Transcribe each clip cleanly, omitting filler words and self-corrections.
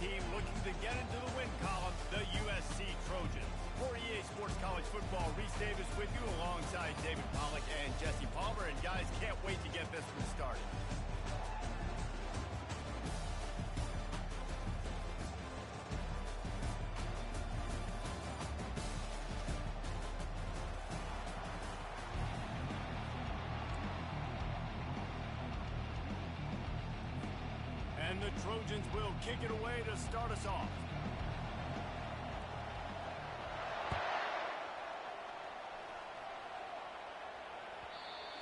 team looking to get into the win column, the USC Trojans. For EA Sports College Football, Reese Davis with you alongside David Pollack and Jesse Palmer. And guys, can't wait to get this one started. And the Trojans will kick it away to start us off.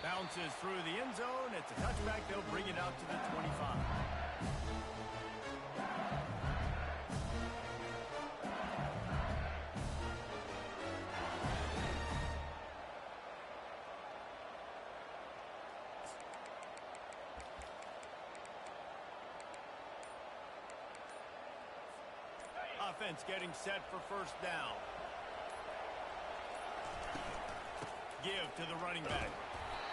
Bounces through the end zone. It's a touchback. They'll bring it out to the 25. Offense getting set for first down. Give to the running back.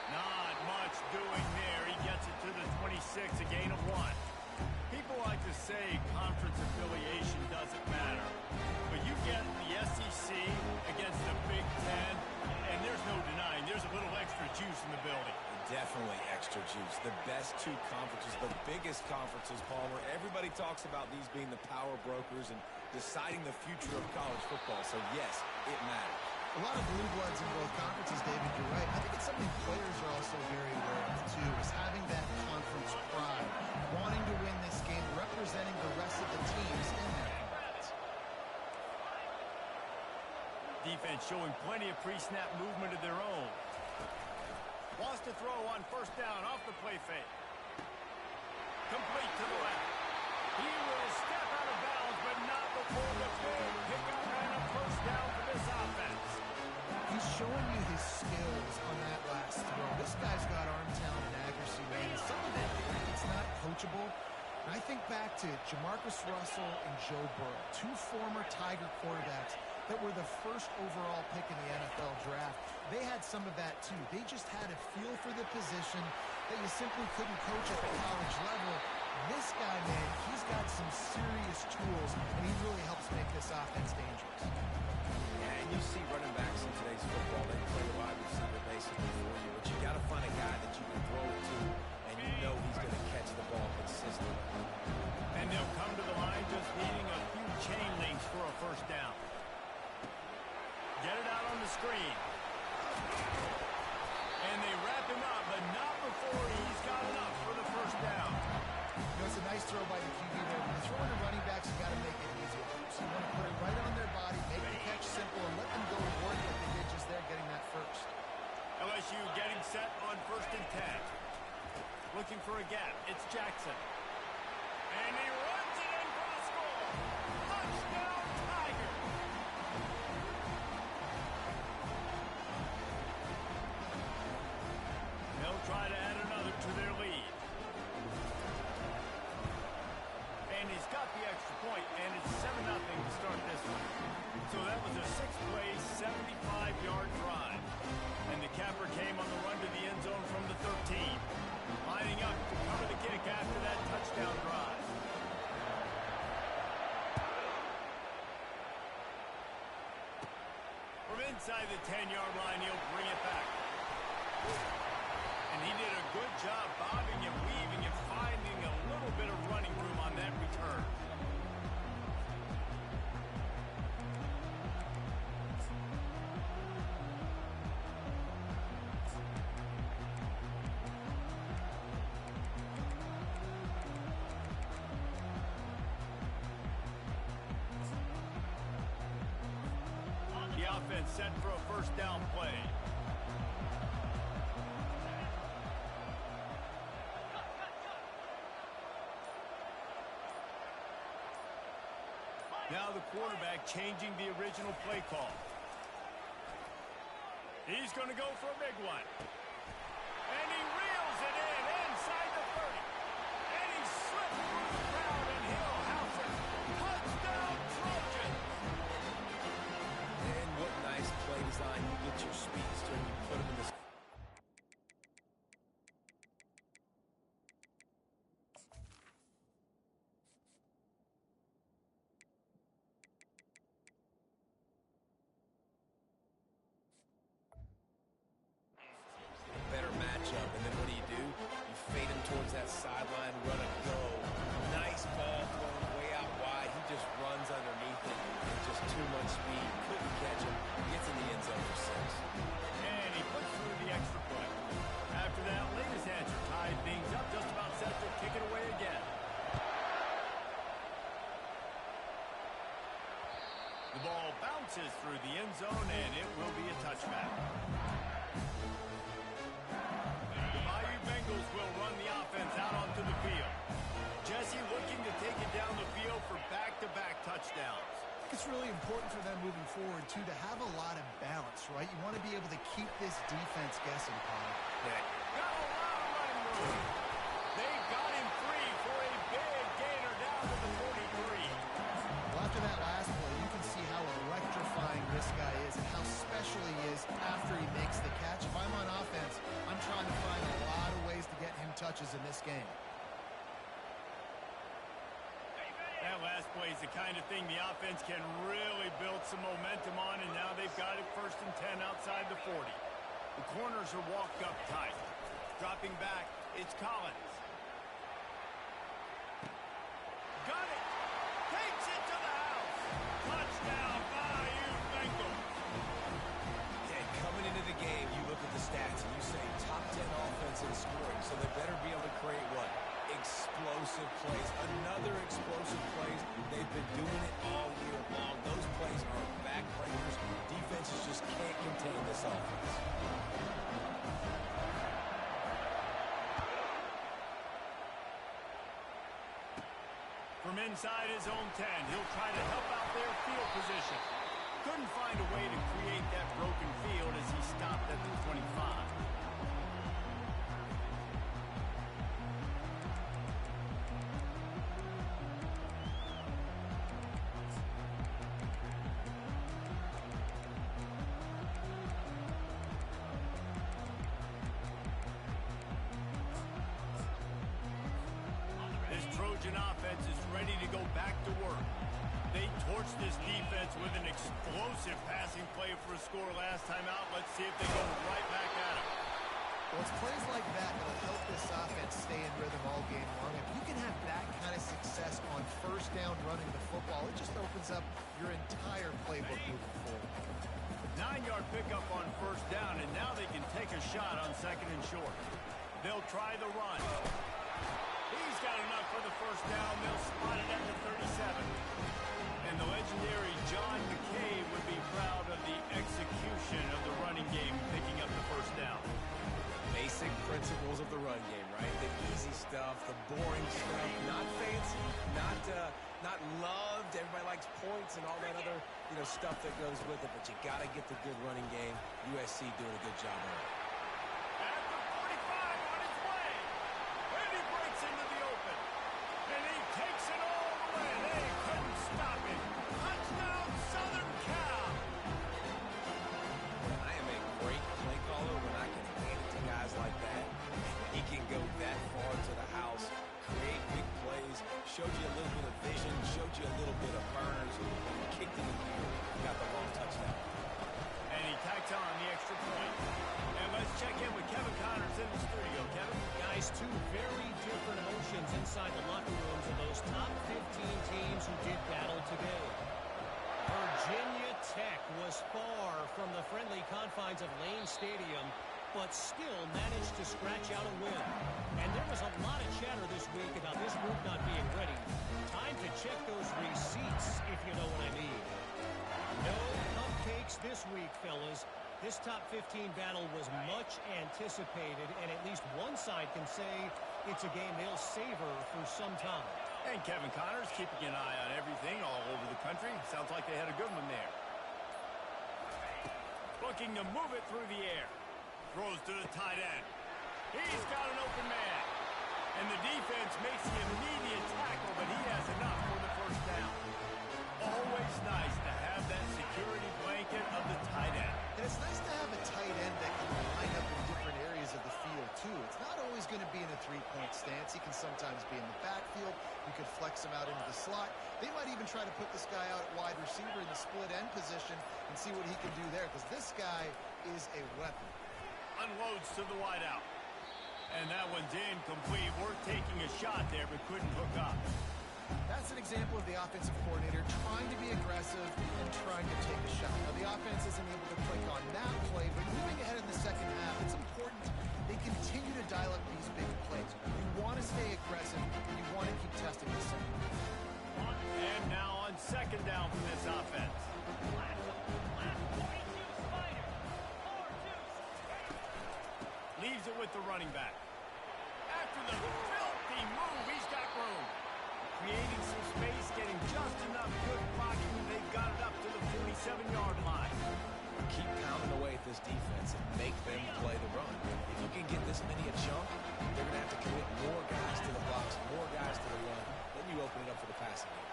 Not much doing there. He gets it to the 26, a gain of 1. People like to say conference affiliation doesn't matter. But you get the SEC against the Big Ten, and there's no denying there's a little extra juice in the building. Definitely extra juice. The best two conferences, the biggest conferences, Palmer. Everybody talks about these being the power brokers and deciding the future of college football. So, yes, it matters. A lot of blue bloods in both conferences, David, you're right. I think it's something players are also very aware of, too, is having that conference pride, wanting to win this game, representing the rest of the teams in their conference. Defense showing plenty of pre-snap movement of their own. Wants to throw on first down off the play fake. Complete to the left. He will step out of bounds, but not before the big pickup and a first down for this offense. He's showing you his skills on that last throw. This guy's got arm talent and accuracy, man. Some of it, it's not coachable. And I think back to Jamarcus Russell and Joe Burrow, two former Tiger quarterbacks that were the first overall pick in the NFL draft. They had some of that, too. They just had a feel for the position that you simply couldn't coach at the college level. This guy, man, he's got some serious tools, and he really helps make this offense dangerous. Yeah, and you see running backs in today's football, they play a wide receiver basically for you, but you got to find a guy that you can throw it to, and you know he's going to catch the ball consistently. And they'll come to the line just needing a few chain links for a first down. Get it out on the screen. And they wrap him up, but not before he's got enough for the first down. You know, it's a nice throw by the QB there. When you're throwing to running backs, you got to make it easy. So you want to put it right on their body, make the catch simple, and let them go to work like they did just there, getting that first. LSU getting set on 1st and 10. Looking for a gap. It's Jackson. And he runs it in for the score. Touchdown, Tiger. They'll try to add another to their lead. And he's got the extra point, and it's 7-0 to start this one. So that was a 6-play, 75-yard drive. And the capper came on the run to the end zone from the 13. Lining up to cover the kick after that touchdown drive. From inside the 10-yard line, he'll bring it back. And he did a good job bobbing and weaving and finding a little bit of running room on that return. The offense set for a first down play. Now the quarterback changing the original play call. He's going to go for a big one. And he reels it in inside the 30. And he slips through the crowd and he'll house it. Touchdown, Trojans! And what nice play design. You get your speedster and you put him in the... touchdowns. I think it's really important for them moving forward, too, to have a lot of balance, right? You want to be able to keep this defense guessing, Paul. Got a lot of running room. They got him free for a big gainer down to the 43. Well, after that last play, you can see how electrifying this guy is and how special he is after he makes the catch. If I'm on offense, I'm trying to find a lot of ways to get him touches in this game. That last play is the kind of thing the offense can really build some momentum on, and now they've got it 1st and 10 outside the 40. The corners are walked up tight. Dropping back, it's Collins. Got it! Takes it to the house! Touchdown, Bayou Bengals! Yeah, coming into the game, you look at the stats and you say top 10 offense in scoring, so they better be able to create what? Explosive plays. Another explosive plays. They've been doing it all year long. Those plays are backbreakers. Defenses just can't contain this offense. From inside his own 10, he'll try to help out their field position. Couldn't find a way to create that broken field as he stopped at the 25. Trojan offense is ready to go back to work. They torched this defense with an explosive passing play for a score last time out. Let's see if they go right back at it. Well, it's plays like that that'll help this offense stay in rhythm all game long. If you can have that kind of success on 1st down running the football, it just opens up your entire playbook moving forward. 9-yard pickup on 1st down, and now they can take a shot on 2nd and short. They'll try the run. He's got enough for the 1st down. They'll spot it at the 37. And the legendary John McCabe would be proud of the execution of the running game, picking up the 1st down. Basic principles of the run game, right? The easy stuff, the boring stuff, not fancy, not loved. Everybody likes points and all that other, stuff that goes with it. But you got to get the good running game. USC doing a good job of it. At the 45 on its way. And he breaks into the open. And he takes it all the way. They couldn't stop it. Touchdown, Southern Cal. I am a great play caller when I can hand it to guys like that. He can go that far to the house, create big plays, showed you a little bit of vision, showed you a little bit of burners, kicked it in the air, got the long touchdown. And he tacked on the extra point. And let's check in with Kevin Connors in the studio. Kevin? Guys, two very different emotions inside the locker rooms of those top 15 teams who did battle today. Virginia Tech was far from the friendly confines of Lane Stadium, but still managed to scratch out a win. And there was a lot of chatter this week about this group not being ready. Time to check those receipts, if you know what I mean. No cupcakes this week, fellas. This top 15 battle was much anticipated, and at least one side can say it's a game they'll savor for some time. And Kevin Connors keeping an eye on everything all over the country. Sounds like they had a good one there. Looking to move it through the air. Throws to the tight end. He's got an open man. And the defense makes the immediate tackle, but he has enough for the 1st down. Always nice to have that security blanket of the tight end. And it's nice to have a tight end that can line up in different areas of the field, too. It's not always going to be in a three-point stance. He can sometimes be in the backfield. You could flex him out into the slot. They might even try to put this guy out at wide receiver in the split end position and see what he can do there, because this guy is a weapon. Unloads to the wideout. And that one's incomplete. We're taking a shot there, but couldn't hook up. That's an example of the offensive coordinator trying to be aggressive and trying to take a shot. Now, the offense isn't able to click on that play, but moving ahead in the 2nd half, it's important they continue to dial up these big plays. You want to stay aggressive, and you want to keep testing the center. And now on 2nd down from this offense. Leaves it with the running back. After the filthy move, he's got room. creating some space, getting just enough good blocking. They've got it up to the 47-yard line. Keep pounding away at this defense and make them play the run. If you can get this many a chunk, they're going to have to commit more guys to the blocks, more guys to the run. Then you open it up for the passing game.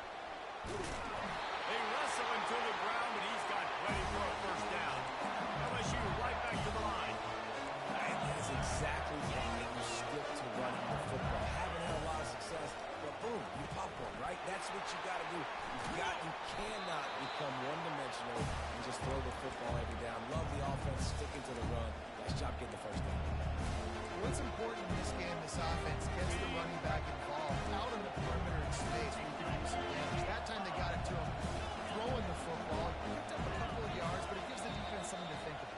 They wrestle him to the ground, but he's got plenty for a first down. LSU right back to the line. And that is exactly why you stick to running the football. Haven't had a lot of success, but boom, you pop one, right? That's what you got to do. You cannot become one-dimensional and just throw the football every down. Love the offense, sticking to the run. Nice job getting the first down. What's important in this game, this offense gets the running back involved out on the perimeter in space. We can do some damage. That time they got it to him throwing the football. Picked up a couple of yards, but it gives the defense something to think about.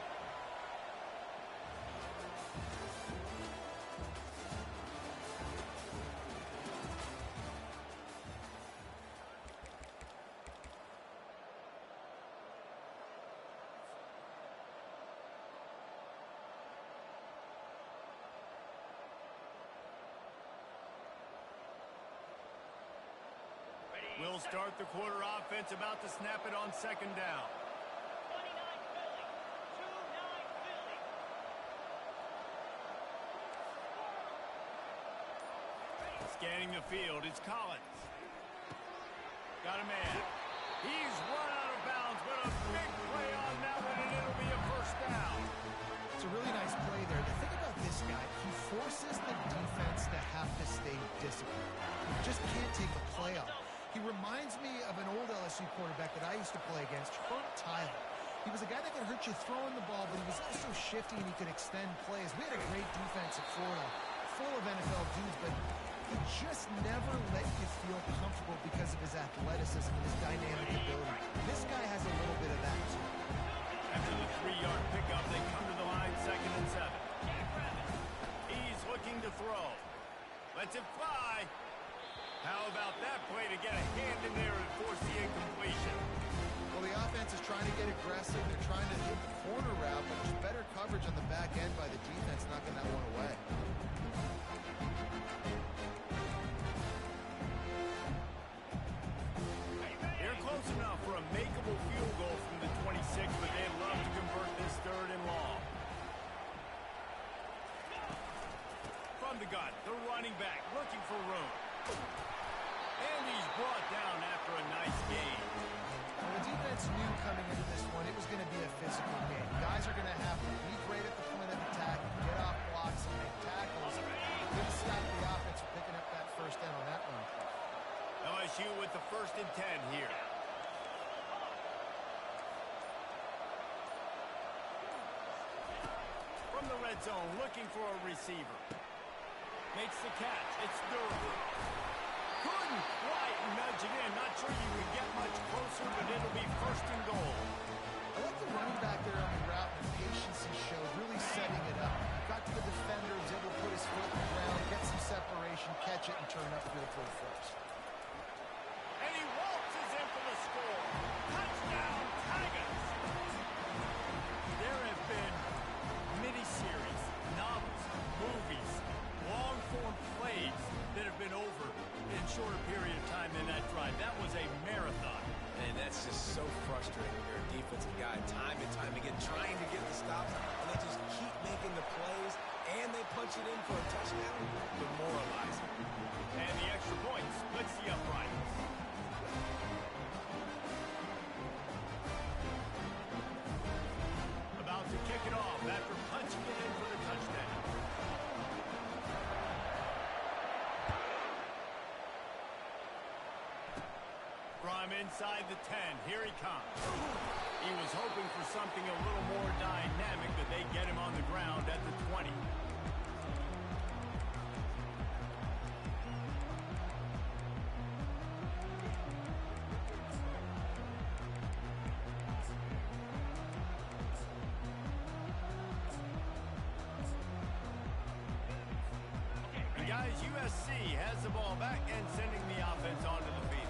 We'll start the quarter offense, about to snap it on second down. 29 Philly. 2-9 Philly. Scanning the field, it's Collins. Got a man. He's run out of bounds, but a big play on that one, and it'll be a first down. It's a really nice play there. The thing about this guy, he forces the defense to have to stay disciplined. You just can't take a play off. He reminds me of an old LSU quarterback that I used to play against, Herb Tyler. He was a guy that could hurt you throwing the ball, but he was also shifty and he could extend plays. We had a great defense at Florida, full of NFL dudes, but he just never let you feel comfortable because of his athleticism and his dynamic ability. This guy has a little bit of that too. After the 3-yard pickup, they come to the line, 2nd and 7. He's looking to throw. Lets it fly. How about that play to get a hand in there and force the incompletion? Well, the offense is trying to get aggressive. They're trying to hit the corner route, but there's better coverage on the back end by the defense knocking that one away. They're close enough for a makeable field goal from the 26, but they'd love to convert this 3rd and long. From the gun, the running back looking for room. And he's brought down after a nice game. Well, the defense knew coming into this one it was going to be a physical game. Guys are going to have to be great at the point of attack, get off blocks, and make tackles. Didn't stop the offense from picking up that first down on that run. LSU with the 1st and 10 here. From the red zone, looking for a receiver. Makes the catch. It's durable. Couldn't quite nudge it in. Not sure you could get much closer, but it'll be 1st and goal. I like the running back there on the route and the patience he showed, really setting it up. Got to the defender, was able to put his foot in the ground, get some separation, catch it, and turn up field for the first. And he waltzes in for the score. Touchdown, Tigers! There have been miniseries, novels, movies, long-form plays that have been over in shorter period of time than that drive. That was a marathon. And that's just so frustrating when you're a defensive guy time and time again trying to get the stops, and they just keep making the plays, and they punch it in for a touchdown. Demoralizing. And the extra point splits the uprights. About to kick it off after punching it in for the touchdown. From inside the 10, here he comes. He was hoping for something a little more dynamic, but they get him on the ground at the 20. And guys, USC has the ball back and sending the offense onto the field.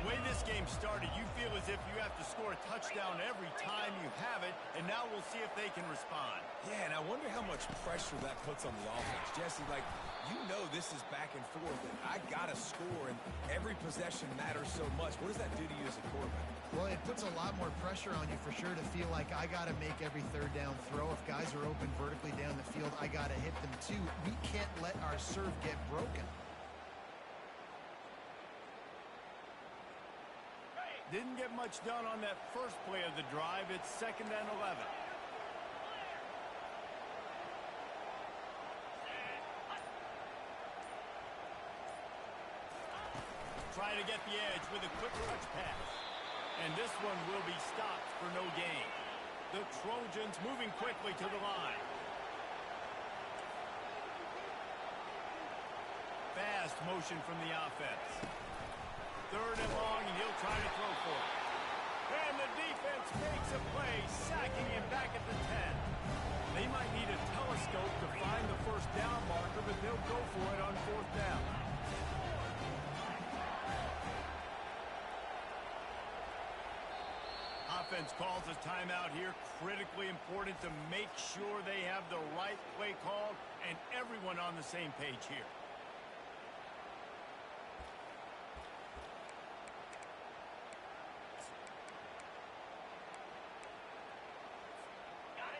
way this game started, you feel as if you have to score a touchdown every time you have it, and now we'll see if they can respond. Yeah, and I wonder how much pressure that puts on the offense. Jesse, like, you know this is back and forth, and I got to score, and every possession matters so much. What does that do to you as a quarterback? Well, it puts a lot more pressure on you for sure to feel like I got to make every third down throw. If guys are open vertically down the field, I got to hit them too. We can't let our serve get broken. Didn't get much done on that first play of the drive. It's 2nd and 11. Try to get the edge with a quick touch pass. And this one will be stopped for no gain. The Trojans moving quickly to the line. Fast motion from the offense. 3rd and long, and he'll try to throw for it. And the defense makes a play, sacking him back at the 10. They might need a telescope to find the first down marker, but they'll go for it on 4th down. Offense calls a timeout here. Critically important to make sure they have the right play called and everyone on the same page here.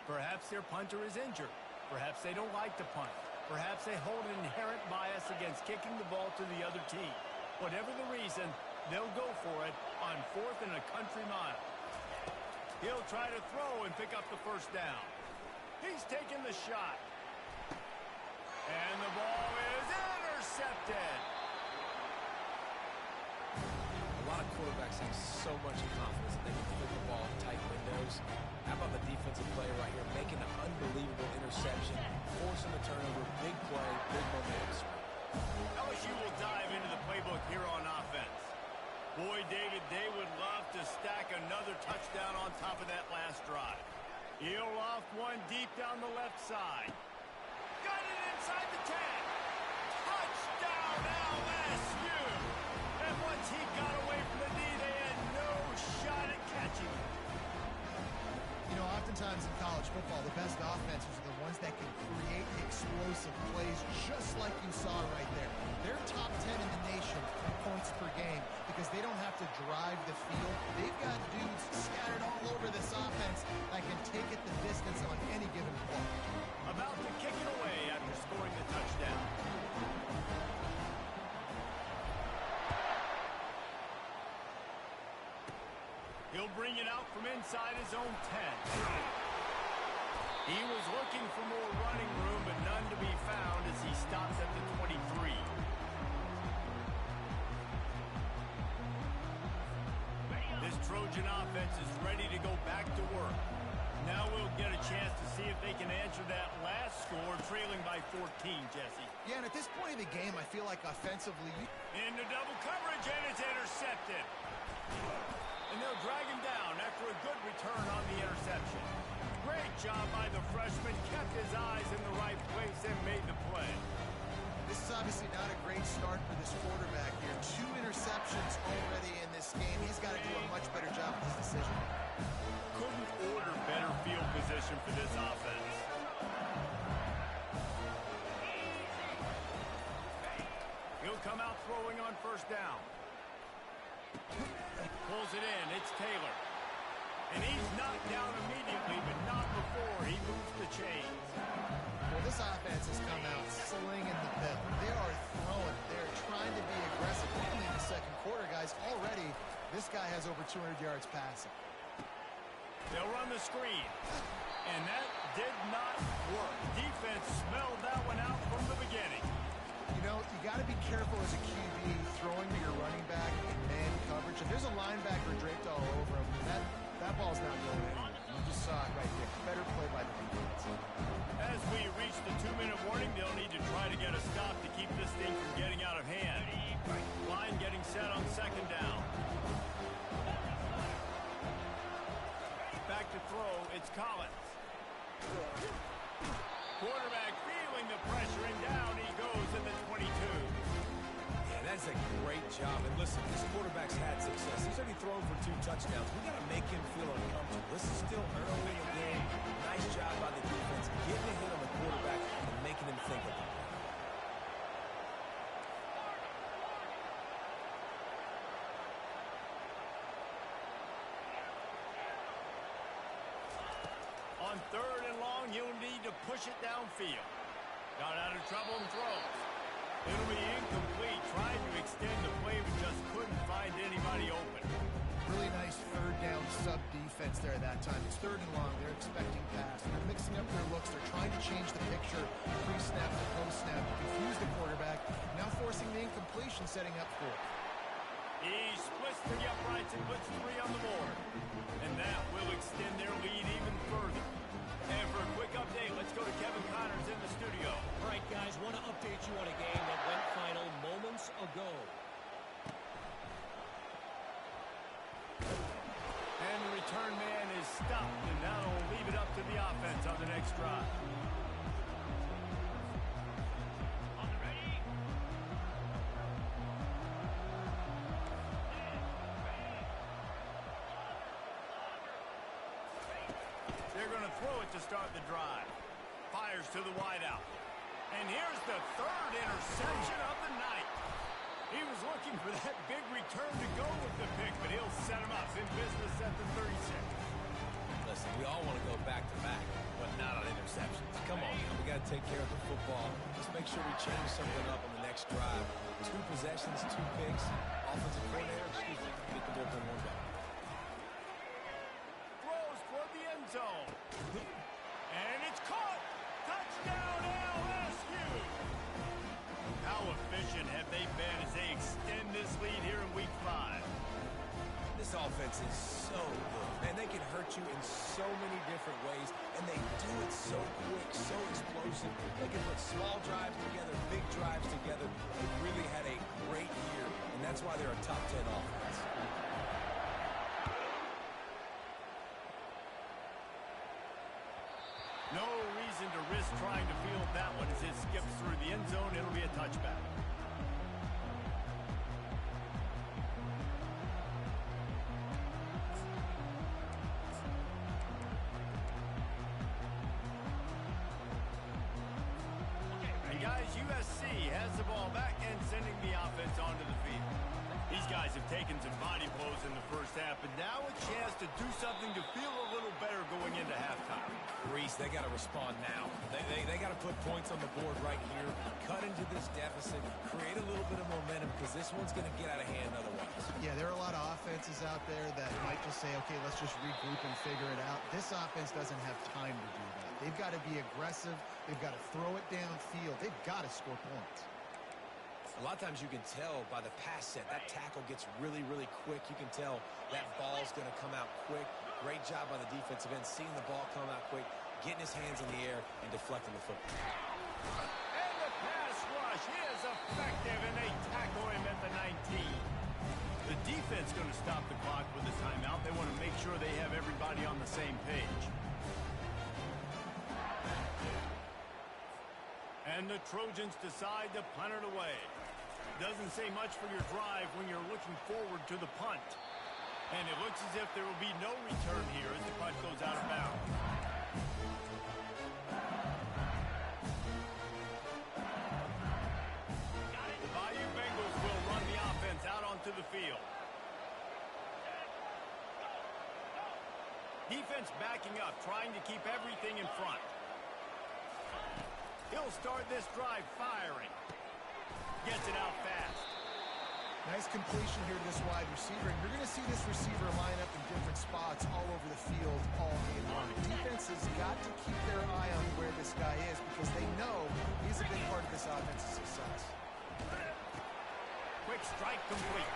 Perhaps their punter is injured. Perhaps they don't like to punt. Perhaps they hold an inherent bias against kicking the ball to the other team. Whatever the reason, they'll go for it on 4th and a country mile. He'll try to throw and pick up the first down. He's taking the shot. And the ball is intercepted. A lot of quarterbacks have so much confidence that they can flip the ball in tight windows. How about the defensive player right here making an unbelievable interception, forcing the turnover, big play, big momentum. LSU will dive into the playbook here on offense. Boy, David, they would love to stack another touchdown on top of that last drive. He'll loft one deep down the left side. Got it inside the 10. Touchdown, LSU! And once he got away from the knee, they had no shot at catching him. You know, oftentimes in college football, the best offenses are the ones that can create explosive plays just like you saw right there. They're top 10 in the nation in points per game because they don't have to drive the field. They've got dudes scattered all over this offense that can take it the distance on any given play. About to kick it away after scoring the touchdown. He'll bring it out from inside his own 10. He was looking for more running room, but none to be found as he stops at the 23. This Trojan offense is ready to go back to work. Now we'll get a chance to see if they can answer that last score, trailing by 14, Jesse. Yeah, and at this point in the game, I feel like offensively... Into double coverage, and it's intercepted. And they'll drag him down after a good return on the interception. Great job by the freshman, kept his eyes in the right place and made the play. This is obviously not a great start for this quarterback here. 2 interceptions already in this game. He's got to do a much better job with his decision. Couldn't order better field position for this offense. He'll come out throwing on 1st down. Pulls it in. It's Taylor. And he's knocked down immediately, but not before he moves the chains. Well, this offense has come out slinging the bell. They are throwing. They're trying to be aggressive. Only in the 2nd quarter, guys. Already, this guy has over 200 yards passing. They'll run the screen. And that did not work. Defense smelled that one out from the beginning. You know, you got to be careful as a QB throwing to your running back in man coverage. If there's a linebacker draped all over him, that ball's not going anywhere. You just saw it right there. Better play by the defense. As we reach the 2-minute warning, they'll need to try to get a stop to keep this thing from getting out of hand. Line getting set on 2nd down. Back to throw, it's Collins. Quarterback feeling the pressure, and down he goes in the 22. Yeah, that's a great great job. And listen, this quarterback's had success. He's already thrown for 2 touchdowns. We got to make him feel uncomfortable. This is still early in the game. Nice job by the defense, getting a hit on the quarterback and making him think of it. On 3rd and long, he'll need to push it downfield. Got out of trouble and throws. It'll be incomplete. Trying to extend the play, but just couldn't find anybody open. Really nice 3rd down sub defense there that time. It's 3rd and long. They're expecting pass. They're mixing up their looks. They're trying to change the picture pre-snap to post-snap to confuse the quarterback. Now forcing the incompletion, setting up 4th. He splits to the uprights and puts 3 on the board. And that will extend their lead even further. And for a quick update, let's go to Kevin Connors in the studio. All right, guys, want to update you on a game that went final moments ago. And the return man is stopped, and now will leave it up to the offense on the next drive. On the ready. They're going to throw it to start the drive. Fires to the wideout. And here's the 3rd interception of the night. He was looking for that big return to go with the pick, but he'll set him up in business at the 36. Listen, we all want to go back-to-back, but not on interceptions. Come on, we got to take care of the football. Let's make sure we change something up on the next drive. 2 possessions, 2 picks. Offensive coordinator, get the bullpen warmed up. Throws toward the end zone. And it's caught. Touchdown, LSU. How efficient have they been as they extend this lead here in Week 5? This offense is so good. Man, they can hurt you in so many different ways, and they do it so quick, so explosive. They can put small drives together, big drives together. They really had a great year, and that's why they're a top 10 offense. No reason to risk trying to field that one as it skips through the end zone. It'll be a touchback. And guys, USC has the ball back and sending the offense onto the field. These guys have taken some body blows in the first half, but now a chance to do something to feel a little better going into halftime. Reese, they got to respond now. They got to put points on the board right here, cut into this deficit, create a little bit of momentum, because this one's going to get out of hand otherwise. Yeah, there are a lot of offenses out there that might just say, okay, let's just regroup and figure it out. This offense doesn't have time to do that. They've got to be aggressive. They've got to throw it downfield. They've got to score points. A lot of times you can tell by the pass set, that tackle gets really, really quick. You can tell that ball's going to come out quick. Great job by the defensive end, seeing the ball come out quick, getting his hands in the air, and deflecting the football. And the pass rush is effective, and they tackle him at the 19. The defense going to stop the clock with a timeout. They want to make sure they have everybody on the same page. And the Trojans decide to punt it away. Doesn't say much for your drive when you're looking forward to the punt. And it looks as if there will be no return here as the punt goes out of bounds. The Bayou Bengals will run the offense out onto the field. Defense backing up, trying to keep everything in front. He'll start this drive firing. Gets it out fast. Nice completion here to this wide receiver. And you're going to see this receiver line up in different spots all over the field all game long. The defense has got to keep their eye on where this guy is because they know he's a big part of this offense's success. Quick strike complete.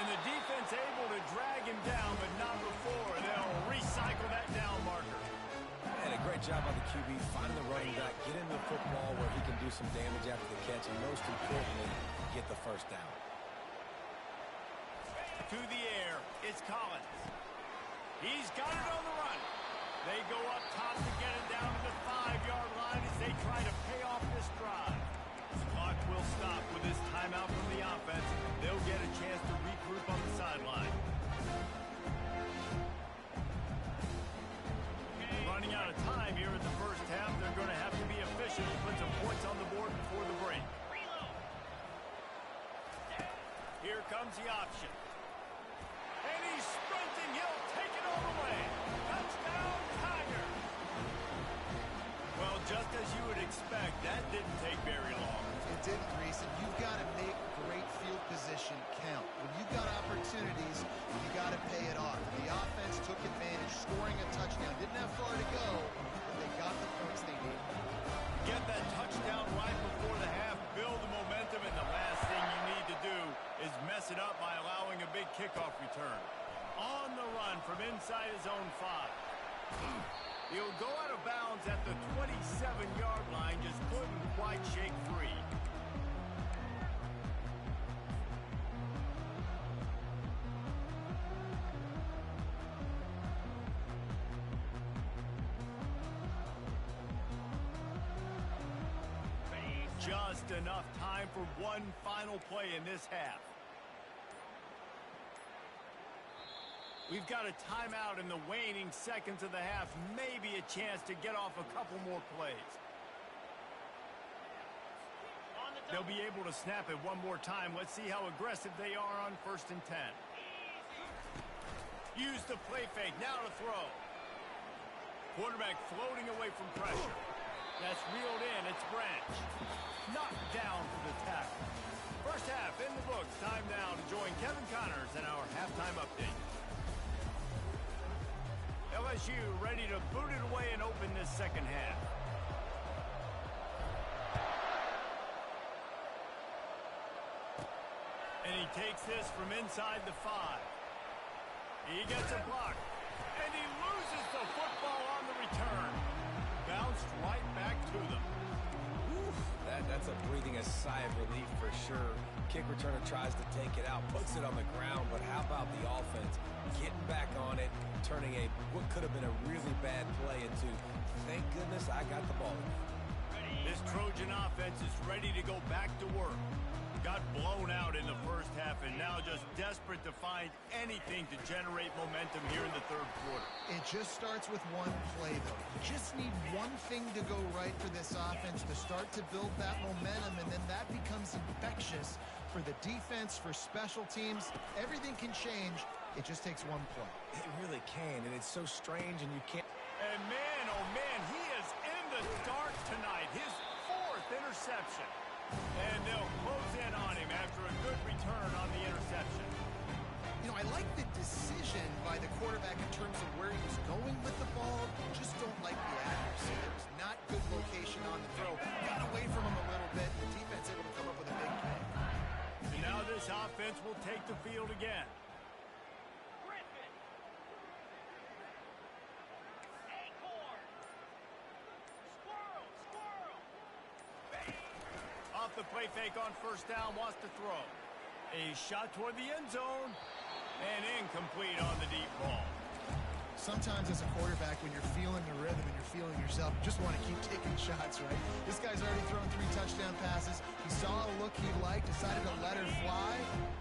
And the defense able to drag him down, but not before. They'll recycle that down marker. And a great job by the QB, finding the running back, get into the football where he can do some damage after the catch, and most importantly, get the first down. To the air, it's Collins. He's got it on the run. They go up top to get it down to the 5-yard line as they try to pay off this drive. The clock will stop with this timeout from the offense. They'll becomes the option. And he's sprinting. He'll take it all the way. Touchdown, Tigers. Well, just as you would expect, that didn't take very long. It didn't, Reese, and you've got to make great field position count. When you've got opportunities, you got to pay it off. And the offense took advantage, scoring a touchdown. Didn't have far to go, but they got the points they needed. Get that touchdown right before the half, build the momentum, and the last thing you need to do is mess it up by allowing a big kickoff return. On the run from inside his own 5. He'll go out of bounds at the 27-yard line, just couldn't quite shake free. Just enough time for one final play in this half. We've got a timeout in the waning seconds of the half. Maybe a chance to get off a couple more plays. They'll be able to snap it one more time. Let's see how aggressive they are on 1st and 10. Use the play fake. Now to throw. Quarterback floating away from pressure. That's reeled in. It's Branch. Knocked down for the tackle. First half in the books. Time now to join Kevin Connors in our halftime update. LSU ready to boot it away and open this second half. And he takes this from inside the 5. He gets a block. And he loses the football on the return. Bounced right back to them. That's a breathing a sigh of relief for sure. Kick returner tries to take it out, puts it on the ground, but how about the offense getting back on it, turning what could have been a really bad play into, thank goodness I got the ball. This Trojan offense is ready to go back to work. Got blown out in the first half and now just desperate to find anything to generate momentum here in the third quarter. It just starts with one play, though. You just need one thing to go right for this offense to start to build that momentum, and then that becomes infectious for the defense, for special teams. Everything can change. It just takes one play. It really can, and it's so strange, and you can't. And man, oh man, he is in the dark tonight. His 4th interception. And they'll close in on him after a good return on the interception. You know, I like the decision by the quarterback in terms of where he was going with the ball. Just don't like the accuracy. There was not good location on the throw. Got away from him a little bit. The defense able to come up with a big play. And now this offense will take the field again. Griffin. Acorn. Squirrel. Off the play fake on 1st down, wants to throw. A shot toward the end zone. And incomplete on the deep ball. Sometimes as a quarterback, when you're feeling the rhythm and you're feeling yourself, you just want to keep taking shots, right? This guy's already thrown 3 touchdown passes. He saw a look he liked, decided to let her fly.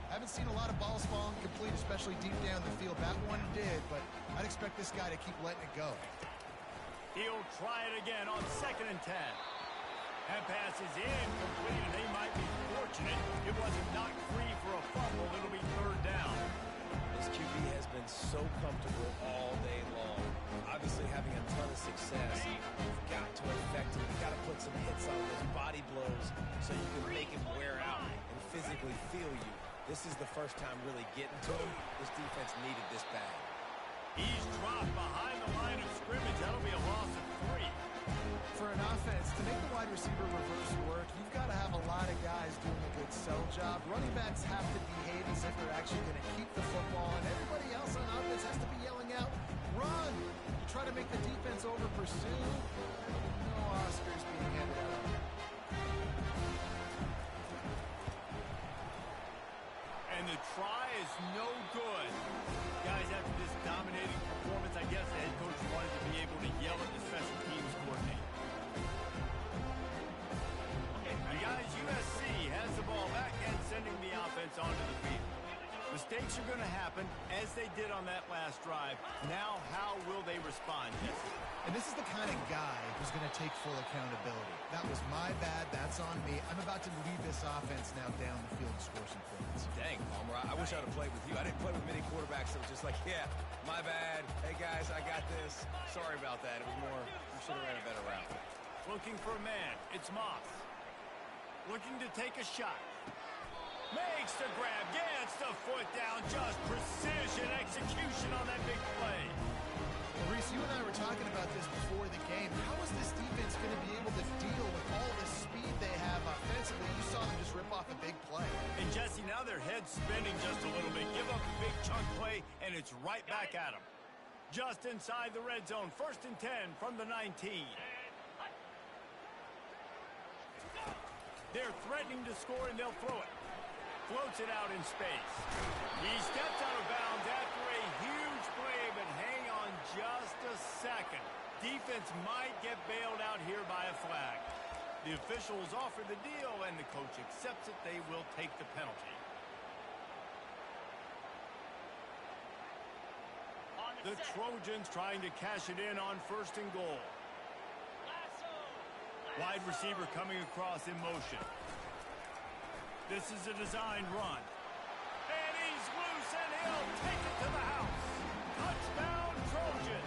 Haven't seen a lot of balls falling complete, especially deep down the field. That one did, but I'd expect this guy to keep letting it go. He'll try it again on 2nd and 10. That pass is incomplete, and they might be fortunate it wasn't knocked free for a fumble. It'll be 3rd down. This QB has been so comfortable all day long. Obviously having a ton of success. You've got to affect him. You've got to put some hits on those body blows so you can make him wear out and physically feel you. This is the first time really getting to him. This defense needed this bad. He's dropped behind the line of scrimmage. That'll be a loss of 3. For an offense, to make the wide receiver reverse work, you've got to have a lot of guys doing a good sell job. Running backs have to behave as if they're actually going to keep the football, and everybody else on offense has to be yelling out, run! You try to make the defense over pursue. No Oscars being handed out. And the try is no good. Guys, after this dominating performance, I guess the head coach wanted to be able to yell at the special teams coordinator. And guys, USC has the ball back and sending the offense onto the field. Mistakes are going to happen, as they did on that last drive. Now, how will they respond, Jesse? And this is the kind of guy who's going to take full accountability. That was my bad. That's on me. I'm about to lead this offense now down the field and score some points. Dang, Palmer, I wish I'd have played with you. I didn't play with many quarterbacks that was just like, yeah, my bad. Hey, guys, I got this. Sorry about that. It was more, you should have ran a better route. Looking for a man. It's Moss. Looking to take a shot. Makes the grab. Gets the foot down. Just precision execution on that big play. Reese, you and I were talking about this before the game. How is this defense going to be able to deal with all the speed they have offensively? You saw them just rip off a big play. And Jesse, now their head's spinning just a little bit. Give up a big chunk play, and it's right back at them. Just inside the red zone. 1st and 10 from the 19. They're threatening to score, and they'll throw it. Floats it out in space. He steps out of bounds after a huge play, but hang on just a second. Defense might get bailed out here by a flag. The officials offer the deal, and the coach accepts it. They will take the penalty. The Trojans trying to cash it in on 1st and goal. Wide receiver coming across in motion. This is a designed run. And he's loose, and he'll take it to the house. Touchdown, Trojan.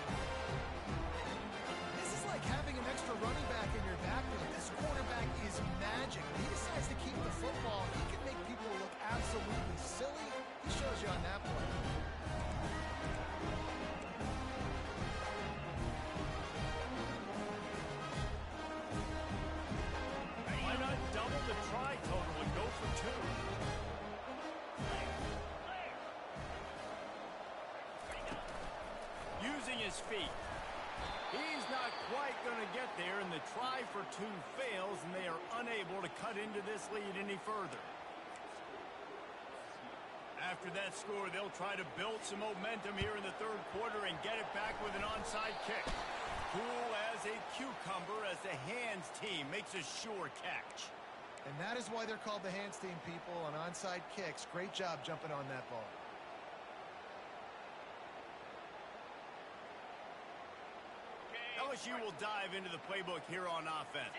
This is like having an extra running back in your backfield. This quarterback is magic. When he decides to keep the football, he can make people look absolutely silly. He shows you on that play. Why not double the try total and go for 2? Using his feet. He's not quite going to get there, and the try for 2 fails, and they are unable to cut into this lead any further. After that score, they'll try to build some momentum here in the 3rd quarter and get it back with an onside kick. Cool as a cucumber as the hands team makes a sure catch. And that is why they're called the hands team, people, on onside kicks. Great job jumping on that ball. LSU will dive into the playbook here on offense.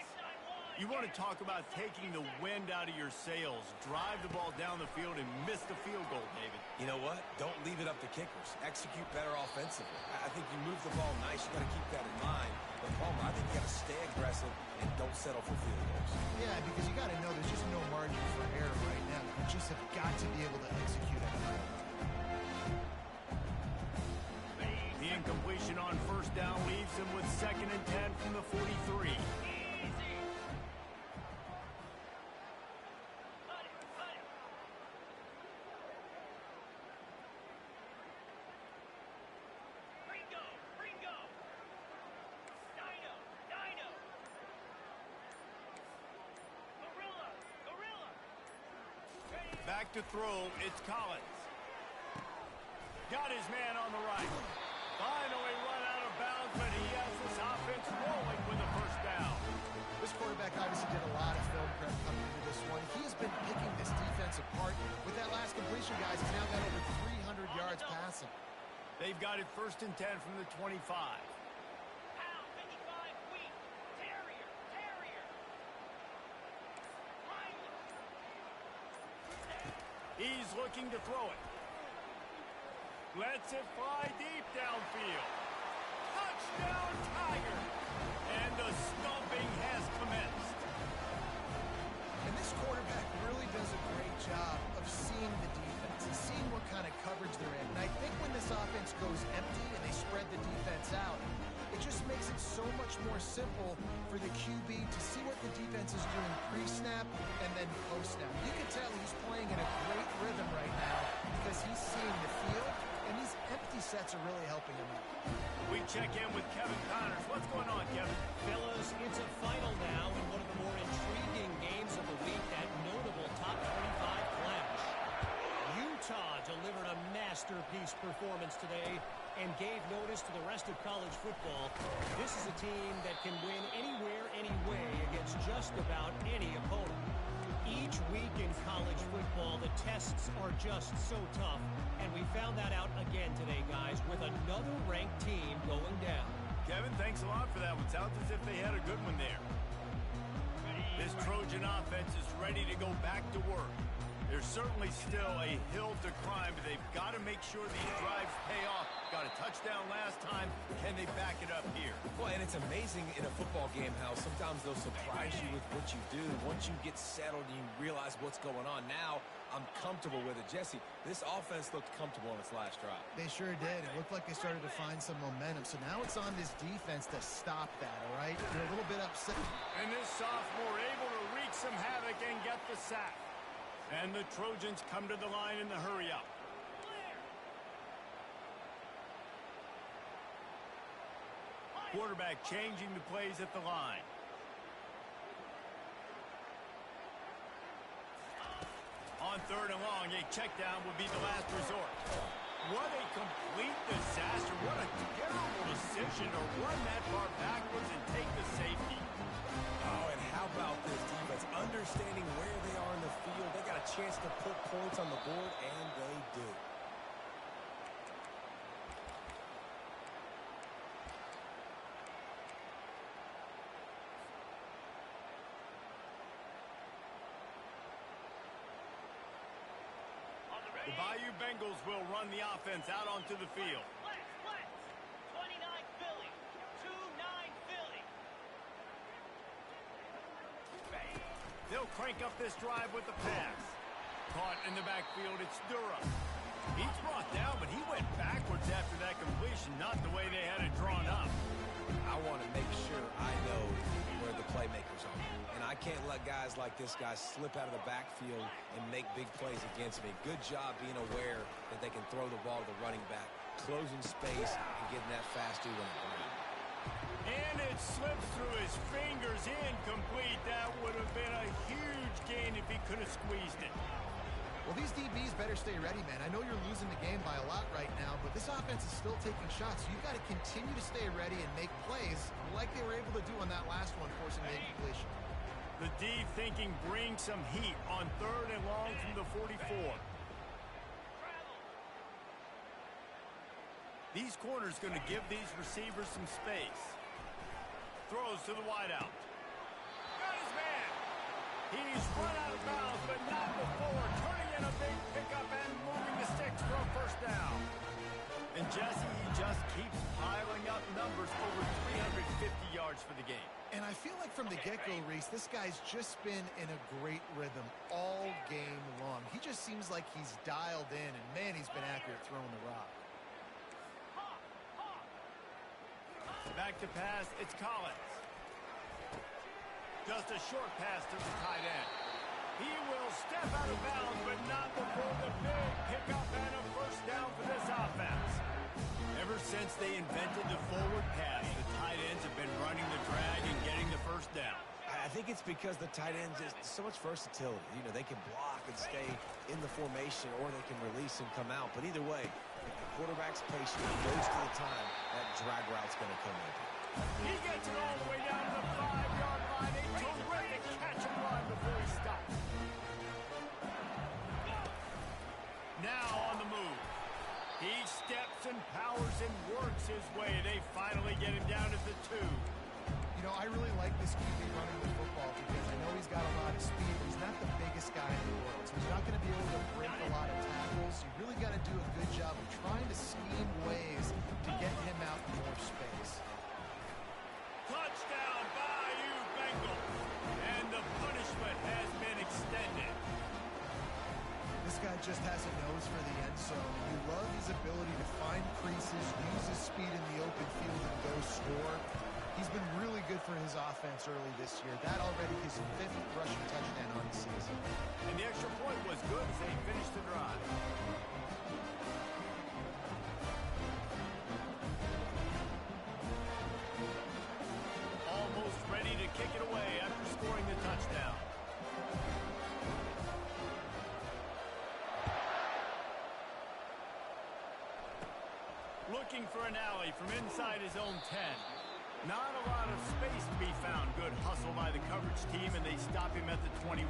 You want to talk about taking the wind out of your sails. Drive the ball down the field and miss the field goal, David. You know what? Don't leave it up to kickers. Execute better offensively. I think you move the ball nice. You got to keep that in mind. But Palmer, I think you got to stay aggressive and don't settle for field goals. Yeah, because you got to know there's just no margin for error right now. You just have got to be able to execute at a high level. The incompletion on 1st down leaves him with 2nd and 10 from the 43. Back to throw, it's Collins. Got his man on the right. Finally run out of bounds, but he has this offense rolling with the 1st down. This quarterback obviously did a lot of film prep coming into this one. He has been picking this defense apart. With that last completion, guys, he's now got over 300 yards passing. They've got it 1st and 10 from the 25. He's looking to throw it. Lets it fly deep downfield. Touchdown, Tiger! And the stumping has commenced. And this quarterback really does a great job of seeing the defense and seeing what kind of coverage they're in. And I think when this offense goes empty and they spread the defense out, it just makes it so much more simple for the QB to see what the defense is doing pre-snap and then post-snap. You can tell he's playing in a great rhythm right now because he's seeing the field, and these empty sets are really helping him out. We check in with Kevin Connors. What's going on, Kevin? Fellas, it's a final now in one of the more intriguing games of the week, that notable top 25 clash. Utah delivered a masterpiece performance today and gave notice to the rest of college football. This is a team that can win anywhere, any way against just about any opponent. Each week in college football, the tests are just so tough, and we found that out again today, guys, with another ranked team going down. Kevin, thanks a lot for that one. Sounds as if they had a good one there. This Trojan offense is ready to go back to work. There's certainly still a hill to climb, but they've got to make sure these drives pay off. Got a touchdown last time. Can they back it up here? Well, and it's amazing in a football game how sometimes they'll surprise you with what you do. Once you get settled and you realize what's going on, now I'm comfortable with it. Jesse, this offense looked comfortable on its last drive. They sure did. It looked like they started to find some momentum. So now it's on this defense to stop that, all right? They're a little bit upset. And this sophomore able to wreak some havoc and get the sack. And the Trojans come to the line in the hurry-up. Quarterback changing the plays at the line. On 3rd and long, a check down would be the last resort. What a complete disaster. What a terrible decision to run that far backwards and take the safety. Oh, and how about this defense? Understanding where they are in the field. They got a chance to put points on the board, and they do. The Bayou Bengals will run the offense out onto the field. Flex. 29 Philly. 2-9 Philly. They'll crank up this drive with the pass. Caught in the backfield, it's Durham. He's brought down, but he went backwards after that completion, not the way they had it drawn up. I want to make sure I know where the playmakers are. And I can't let guys like this guy slip out of the backfield and make big plays against me. Good job being aware that they can throw the ball to the running back, closing space and getting that fast dude on the ground. And it slips through his fingers, incomplete. That would have been a huge gain if he could have squeezed it. Well, these DBs better stay ready, man. I know you're losing the game by a lot right now, but this offense is still taking shots. So you've got to continue to stay ready and make plays like they were able to do on that last one, forcing the incompletion. The D thinking bring some heat on 3rd and long from the 44. These corners going to give these receivers some space. Throws to the wideout. Got his man. He's run out of bounds, but not before. Turning in a big pickup and moving the sticks for a 1st down. And Jesse, he just keeps piling up numbers over 350 yards for the game. And I feel like from the get-go, Reese, this guy's just been in a great rhythm all game long. He just seems like he's dialed in, and man, he's been accurate throwing the rock. Back to pass, it's Collins. Just a short pass to the tight end. He will step out of bounds, but not before the big pickup and a 1st down for this offense. Ever since they invented the forward pass, the tight ends have been running the drag and getting the 1st down. I think it's because the tight ends is so much versatility. You know, they can block and stay in the formation, or they can release and come out. But either way, if the quarterback's patient, most of the time, that drag route's going to come in. He gets it all the way down to the 5-yard line. A terrific catch and run before he stops. Now on the move. He steps and powers and works his way. They finally get him down at the 2. You know, I really like this QB running the football because I know he's got a lot of speed. He's not the biggest guy in the world, so he's not going to be able to break a lot of tackles. You really got to do a good job of trying to scheme ways to get him out in more space. Touchdown, Bayou Bengals. And the punishment has been extended. This guy just has a nose for the end zone. You love his ability to find creases, use his speed in the open field, and go score. He's been really good for his offense early this year. That already his 5th rushing touchdown on the season. And the extra point was good as they finished the drive. Almost ready to kick it away after scoring the touchdown. Looking for an alley from inside his own 10. Not a lot of space to be found. Good hustle by the coverage team, and they stop him at the 21.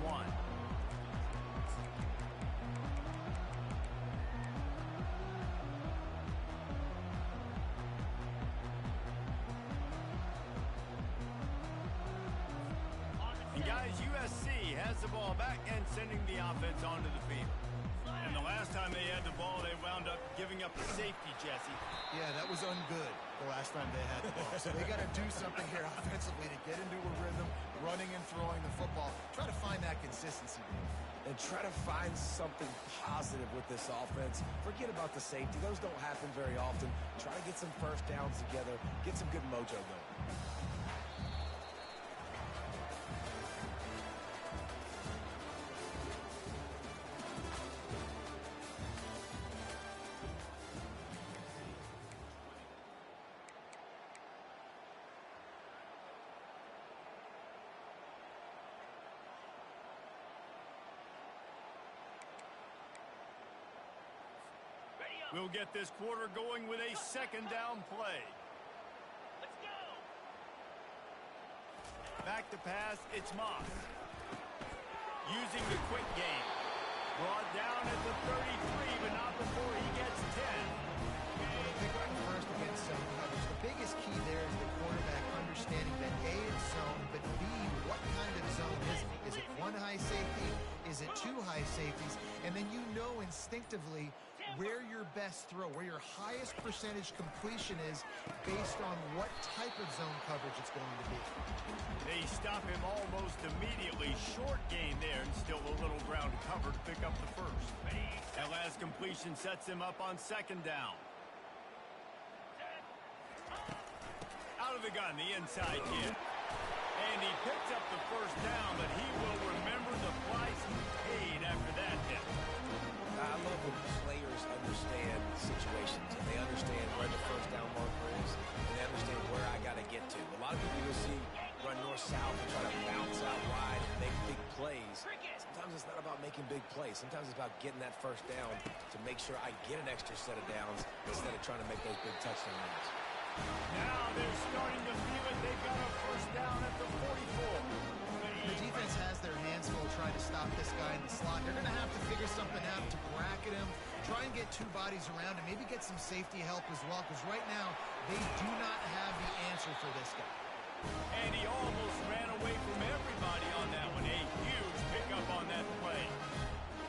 ball back and sending the offense onto the field. And the last time they had the ball, they wound up giving up a safety, Jesse. Yeah, that was ungood the last time they had the ball. So they got to do something here offensively to get into a rhythm, running and throwing the football. Try to find that consistency. And try to find something positive with this offense. Forget about the safety. Those don't happen very often. Try to get some first downs together. Get some good mojo going. We'll get this quarter going with a second down play. Let's go. Back to pass, it's Moss. Using the quick game. Brought down at the 33, but not before he gets 10. Well, they pick up the first against zone coverage. The biggest key there is the quarterback understanding that A, it's zone, but B, what kind of zone is it? Is it one high safety? Is it two high safeties? And then you know instinctively where your best throw, where your highest percentage completion is based on what type of zone coverage it's going to be. They stop him almost immediately. Short gain there and still a little ground to cover to pick up the first. That last completion sets him up on second down. Out of the gun, the inside kid. And he picks up the first down, but he will remember the price he paid after that hit. I love when players understand situations and they understand where the first down marker is and they understand where I got to get to. A lot of people you'll see run north-south and try to bounce out wide and make big plays. Sometimes it's not about making big plays. Sometimes it's about getting that first down to make sure I get an extra set of downs instead of trying to make those big touchdown runs. Now they're starting to feel it. They've got a first down at the 44. The defense has their hands full trying to stop this guy in the slot. They're going to have to figure something out to bracket him, try and get two bodies around him, maybe get some safety help as well, because right now they do not have the answer for this guy. And he almost ran away from everybody on that one. A huge pickup on that play.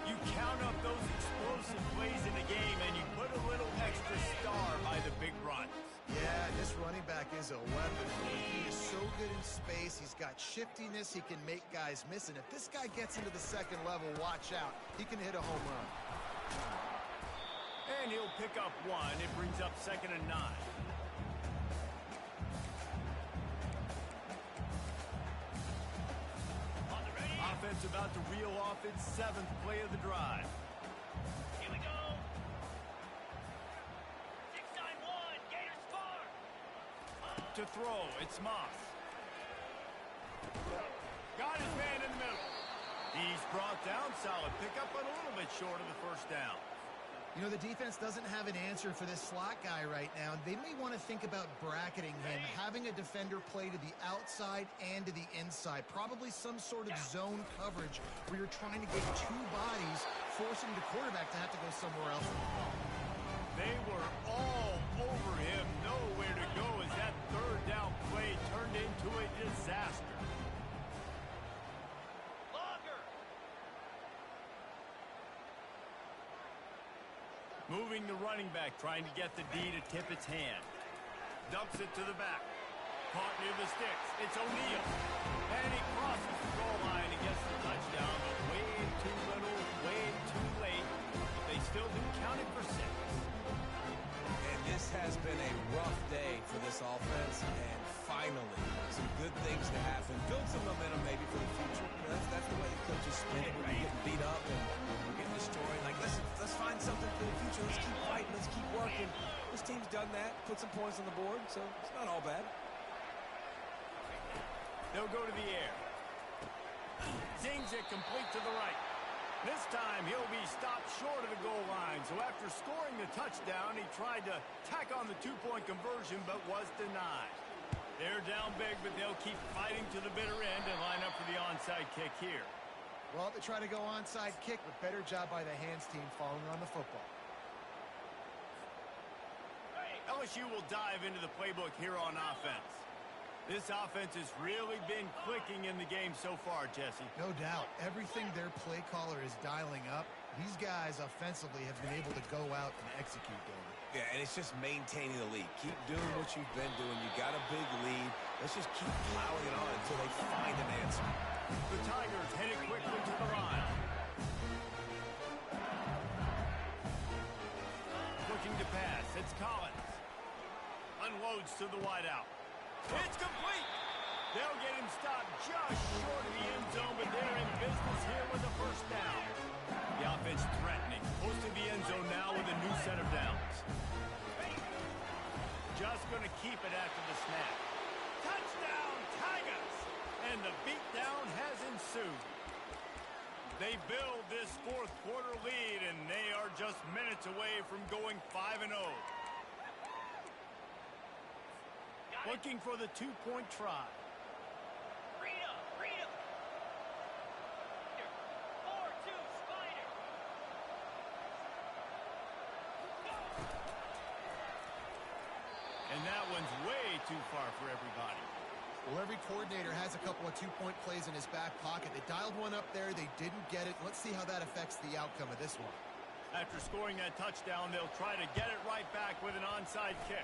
You count up those explosive plays in the game, and you put a little extra star by the big runs. Yeah, this running back is a weapon. He is so good in space. He's got shiftiness. He can make guys miss. And if this guy gets into the second level, watch out. He can hit a home run. And he'll pick up one. It brings up 2nd and 9. Offense about to reel off its 7th play of the drive. Here we go. 6-9-1. Gators far. To throw, it's Moss. Got his man in the middle. He's brought down. Solid pickup, but a little bit short of the first down. You know, the defense doesn't have an answer for this slot guy right now. They may want to think about bracketing him, having a defender play to the outside and to the inside. Probably some sort of zone coverage where you're trying to get two bodies, forcing the quarterback to have to go somewhere else. They were all over him. Nowhere to go as that third down play turned into a disaster. Moving the running back, trying to get the D to tip its hand. Dumps it to the back. Caught near the sticks. It's O'Neal. And he crosses the goal line and gets the touchdown, but way too little, way too late. But they still do count it for 6. And this has been a rough day for this offense, and finally, some good things to happen. Build some momentum maybe for the future. That's the way the coaches spin it when you're getting beat up and you're getting destroyed. Like, let's find something for the future. Let's keep fighting. Let's keep working. This team's done that, put some points on the board, so it's not all bad. They'll go to the air. Zings it complete to the right. This time, he'll be stopped short of the goal line. So after scoring the touchdown, he tried to tack on the two-point conversion, but was denied. They're down big, but they'll keep fighting to the bitter end and line up for the onside kick here. Well, they try to go onside kick, but better job by the hands team following on the football. LSU will dive into the playbook here on offense. This offense has really been clicking in the game so far, Jesse. No doubt. Everything their play caller is dialing up, these guys offensively have been able to go out and execute, David. Yeah, and it's just maintaining the lead. Keep doing what you've been doing. You got a big lead. Let's just keep plowing it on until they find an answer. The Tigers headed quickly to the line. Looking to pass. It's Collins. Unloads to the wideout. It's complete. They'll get him stopped just short of the end zone, but they're in business here with a first down. The offense threatening. Close to the end zone now with a new set of downs. Just going to keep it after the snap. Touchdown, Tigers! And the beatdown has ensued. They build this fourth quarter lead, and they are just minutes away from going 5-0. Looking for the two-point try. Rita! 4-2 Spider! And that one's way too far for everybody. Well, every coordinator has a couple of two-point plays in his back pocket. They dialed one up there. They didn't get it. Let's see how that affects the outcome of this one. After scoring that touchdown, they'll try to get it right back with an onside kick.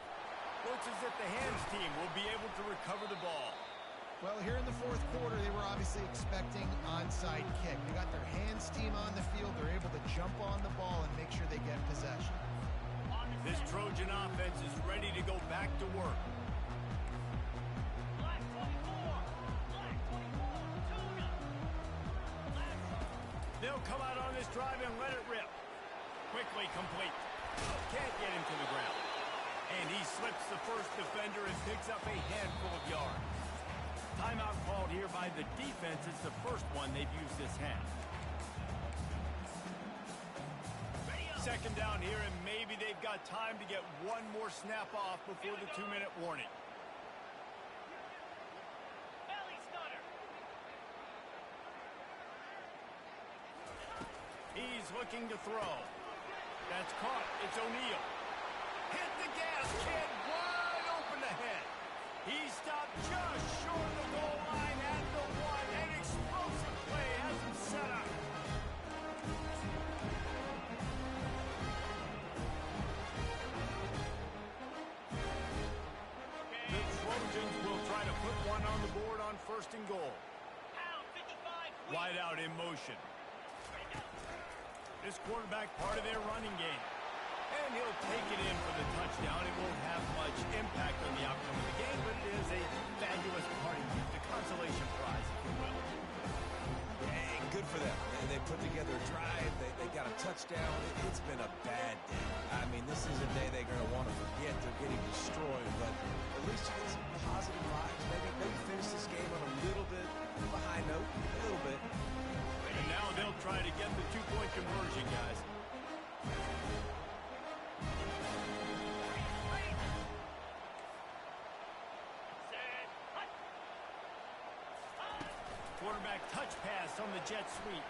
Looks as if the hands team will be able to recover the ball. Well, here in the fourth quarter, they were obviously expecting onside kick. They got their hands team on the field. They're able to jump on the ball and make sure they get possession. This Trojan offense is ready to go back to work. Black 24! Tuna! They'll come out on this drive and let it rip. Quickly complete. Can't get him to the ground. And he slips the first defender and picks up a handful of yards. Timeout called here by the defense. It's the first one they've used this half. Second down here, and maybe they've got time to get one more snap off before the 2-minute warning. Belly stunner! He's looking to throw. That's caught. It's O'Neal. Hit the gas, kid. Wide open ahead. He stopped just short of the goal line at the one. An explosive play has him set up. The Trojans will try to put one on the board on first and goal. Pound 55! Wide out in motion. This quarterback part of their running game. And he'll take it in for the touchdown. It won't have much impact on the outcome of the game, but it is a fabulous party gift, a consolation prize, if you will. Hey, good for them. They put together a drive. They got a touchdown. It's been a bad day. I mean, this is a day they're going to want to forget. They're getting destroyed, but at least you get some positive vibes. Maybe finish this game on a little bit of a high note, a little bit. And now they'll try to get the two-point conversion, guys. Quarterback touch pass on the jet sweep.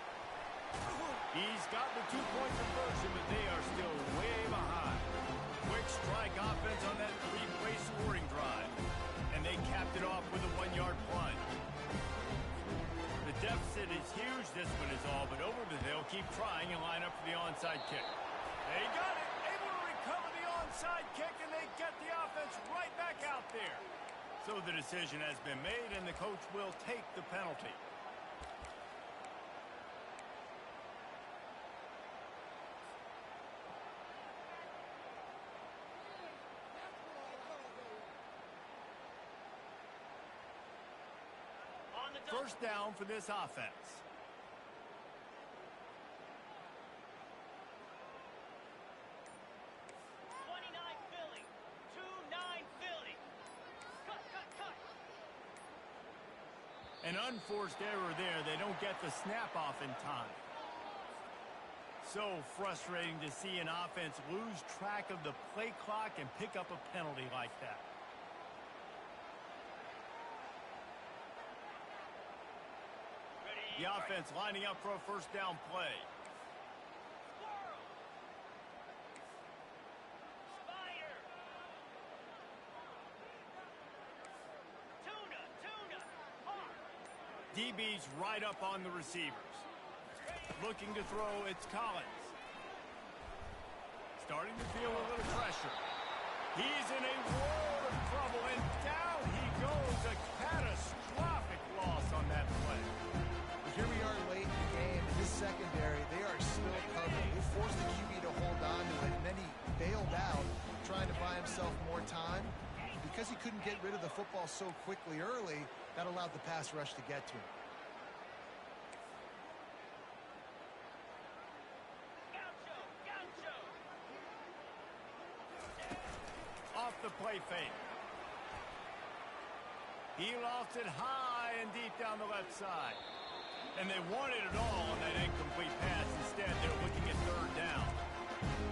He's got the two-point conversion, but they are still way behind. Quick strike offense on that three-play scoring drive. And they capped it off with a one-yard plunge. The deficit is huge. This one is all but over, but they'll keep trying and line up for the onside kick. They got it. Able to recover the onside kick, and they get the offense right back out there. So the decision has been made, and the coach will take the penalty. On the double. First down for this offense. 29 Philly. 2-9 Philly. Cut. An unforced error there. They don't get the snap off in time. So frustrating to see an offense lose track of the play clock and pick up a penalty like that. Ready. The offense lining up for a first down play. Squirrel. Spider. Tuna. DB's right up on the receivers. Looking to throw, it's Collins. Starting to feel a little pressure. He's in a world of trouble, and down he goes. A catastrophic loss on that play. Well, here we are late in the game. In this secondary, they are still covering. They forced the QB to hold on to it, and then he bailed out, trying to buy himself more time. Because he couldn't get rid of the football so quickly early, that allowed the pass rush to get to him. Off the play fake. He lofts it high and deep down the left side. And they wanted it all on that incomplete pass. Instead, they're looking at third down.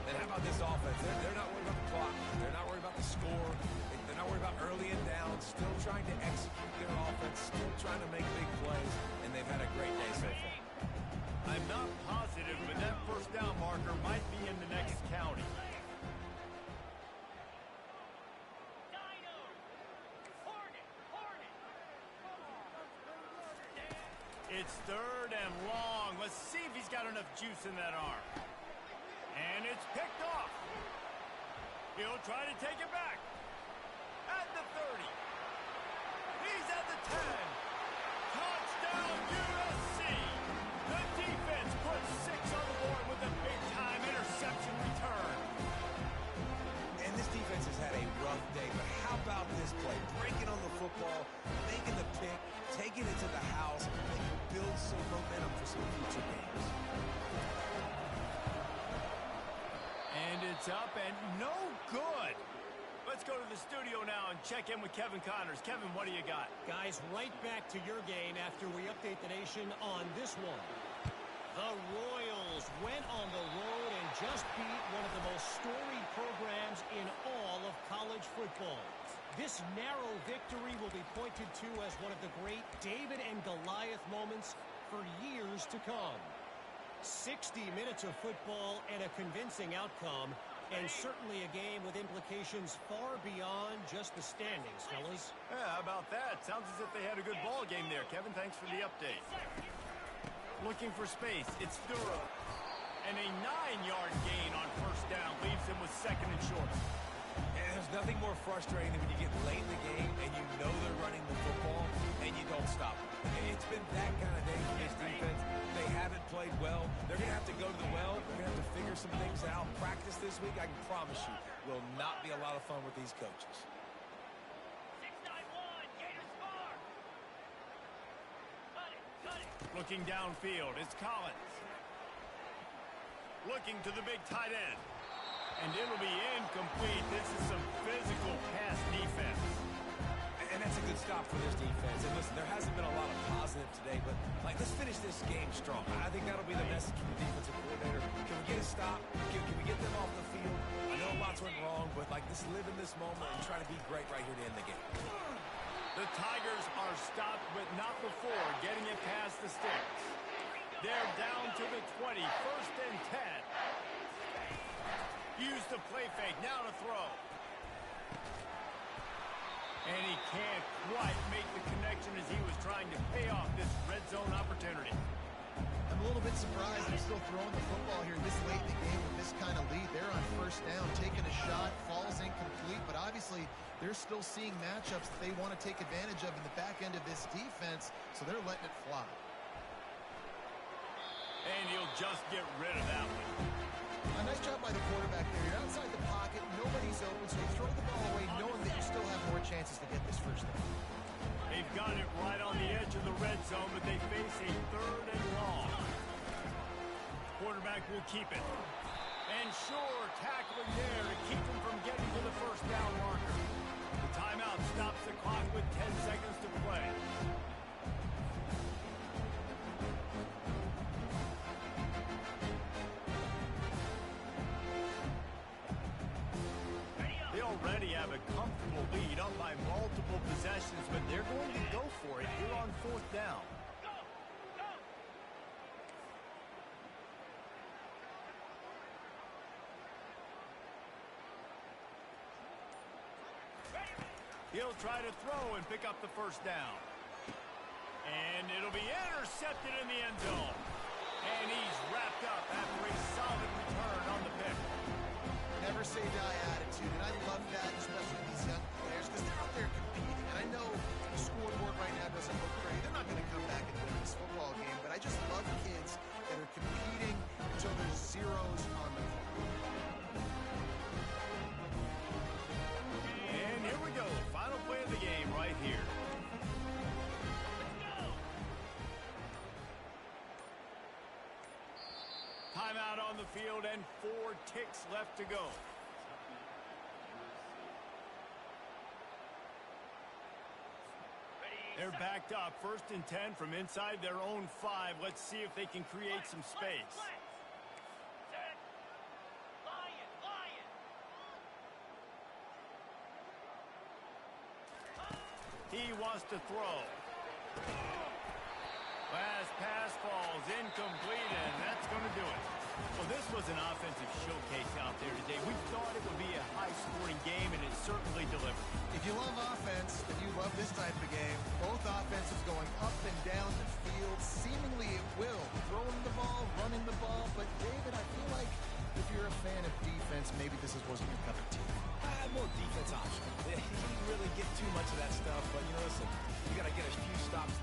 And how about this offense? They're not worried about the clock. They're not worried about the score. They're not worried about early and down. Still trying to execute their offense. Still trying to make big plays. And they've had a great day so far. I'm not positive, but that first down marker might be in the next county. It's third and long. Let's see if he's got enough juice in that arm. And it's picked off. He'll try to take it back. At the 30. He's at the 10. Touchdown USC. The defense puts 6 on the board with a big-time interception return. And this defense has had a rough day, but how about this play? Breaking on the football, making the pick, taking it to the house, and build some momentum for some future games. And it's up and no good. Let's go to the studio now and check in with Kevin Connors. Kevin, what do you got? Guys, right back to your game after we update the nation on this one. The Royals went on the road and just beat one of the most storied programs in all of college football. This narrow victory will be pointed to as one of the great David and Goliath moments for years to come. 60 minutes of football and a convincing outcome, and certainly a game with implications far beyond just the standings, fellas. Yeah, how about that? Sounds as if they had a good ball game there. Kevin, thanks for the update. Looking for space. It's Thuro. And a 9-yard gain on first down leaves him with second and short. And there's nothing more frustrating than when you get late in the game and you know they're running the football and you don't stop them. It's been that kind of day for this defense. They haven't played well. They're going to have to go to the well. They're going to have to figure some things out. Practice this week, I can promise you, will not be a lot of fun with these coaches. 6-9-1, Gators far. Cut it. Looking downfield, it's Collins. Looking to the big tight end. And it'll be incomplete. This is some physical pass defense. And that's a good stop for this defense. And listen, there hasn't been a lot of positive today, but let's finish this game strong. I think that'll be the message from the defensive coordinator. Can we get a stop? Can we get them off the field? I know lots went wrong, but just live in this moment and try to be great right here to end the game. The Tigers are stopped, but not before getting it past the sticks. They're down to the 20, first and 10. Use the play fake, now to throw. And he can't quite make the connection as he was trying to pay off this red zone opportunity. I'm a little bit surprised they're still throwing the football here this late in the game with this kind of lead. They're on first down, taking a shot, falls incomplete, but obviously they're still seeing matchups that they want to take advantage of in the back end of this defense, so they're letting it fly. And he'll just get rid of that one. A nice job by the quarterback there. You're outside the pocket, nobody's open, so you throw the ball away knowing that you still have more chances to get this first down. They've got it right on the edge of the red zone, but they face a third and long. Quarterback will keep it. And sure, tackling there to keep him from getting to the first down marker. The timeout stops the clock with 10 seconds to play. They already have a comfortable lead up by multiple possessions, but they're going to go for it here on fourth down. He'll try to throw and pick up the first down. And it'll be intercepted in the end zone. And he's wrapped up after a solid return on the pick. Never say die attitude, and I love that, especially these young players, because they're out there competing. And I know the scoreboard right now doesn't look pretty. They're not going to come back and win this football game, but I just love kids that are competing until there's zeros on the clock. And here we go. Final play of the game right here. Timeout on the field and 4 ticks left to go. They're backed up. 1st and 10 from inside their own 5. Let's see if they can create some space. Set. Lion, lion. He wants to throw. Last pass falls incomplete, and that's going to do it. Well, this was an offensive showcase out there today. We thought it would be a high-scoring game, and it certainly delivered. If you love offense, if you love this type of game, both offenses going up and down the field, seemingly at will. Throwing the ball, running the ball. But, David, I feel like if you're a fan of defense, maybe this wasn't your cup of tea. More defense option. He didn't really get too much of that stuff, but, listen, you got to get a few stops